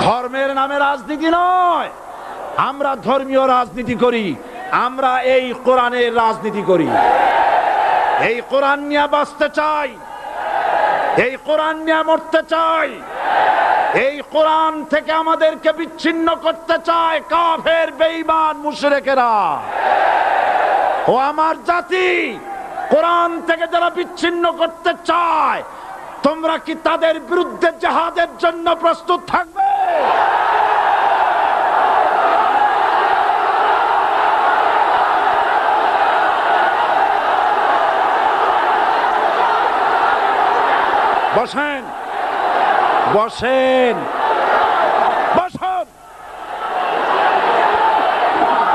ধর্মের নামে রাজনীতি নয়, আমরা ধর্মীয় রাজনীতি করি, আমরা এই কোরআনের রাজনীতি করি। এই কোরআন নিয়ে বাঁচতে চাই, এই কোরআন নিয়ে মরতে চাই, এই কোরআন থেকে আমাদেরকে বিচ্ছিন্ন করতে চায় কাফের বেঈমান মুশরিকেরা। ও আমার জাতি, কোরআন থেকে যারা বিচ্ছিন্ন করতে চায়, তোমরা কি তাদের বিরুদ্ধে জিহাদের জন্য প্রস্তুত থাকবে? বসেন, বসেন, বসেন,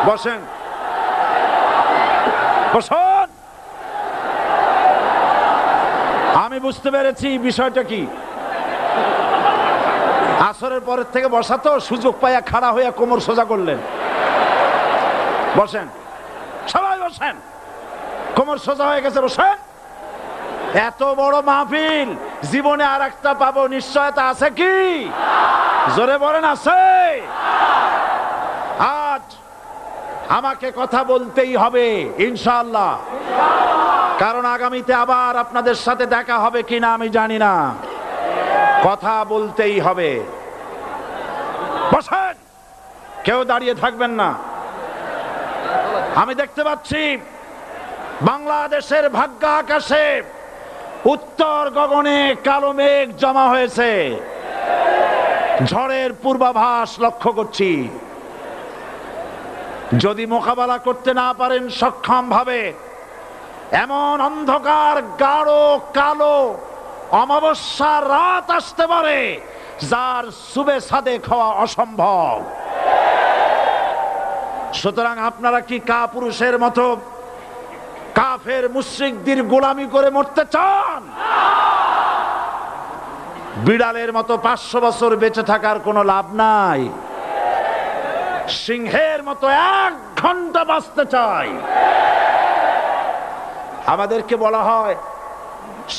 বসেন, বসুন। আমি বুঝতে পেরেছি বিষয়টা কি। আসরের পরের থেকে বসা তো, সুযোগ পাইয়া খাড়া হইয়া কোমর সোজা করলেন। বসেন, সবাই বসেন, কোমর সোজা হয়ে গেছে, বসেন। এত বড় মাহফিল, জীবনে আর একটা পাবো নিশ্চয়তা আছে কি? জোরে বলেন, আছে? আজ আমাকে কথা বলতেই হবে ইনশাআল্লাহ, কারণ আগামীতে আবার আপনাদের সাথে দেখা হবে কিনা আমি জানি না। কথা বলতেই হবে। বসেন, কেউ দাঁড়িয়ে থাকবেন না। আমি দেখতে পাচ্ছি বাংলাদেশের ভাগ্য আকাশে উত্তর গগনে কালো মেঘ জমা হয়েছে, ঝড়ের পূর্বাভাস লক্ষ্য করছি। যদি মোকাবেলা করতে না পারেন সক্ষম ভাবে, এমন অন্ধকার গাঢ় কালো অমাবস্যার রাত আসতে পারে যার সুবে সাদেক হওয়া অসম্ভব। সুতরাং আপনারা কি কাপুরুষের মতো কাফের মুশরিকদের গোলামি করে মরতে চান? বিড়ালের মতো 500 বছর বেঁচে থাকার কোনো লাভ নাই। সিংহের মতো 1 ঘন্টা বাঁচতে চাই। আমাদেরকে বলা হয়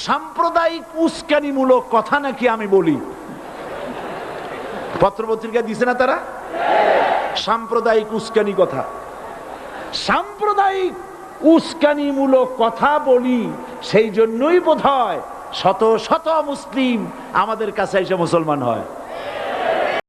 সাম্প্রদায়িক উস্কানিমূলক কথা নাকি আমি বলি। পত্রপত্রিকা দিছে না তারা? সাম্প্রদায়িক উস্কানি কথা, সাম্প্রদায়িক উস্কানিমূলক কথা বলি। সেই জন্যই বোধহয় শত শত মুসলিম আমাদের কাছে এসে মুসলমান হয়।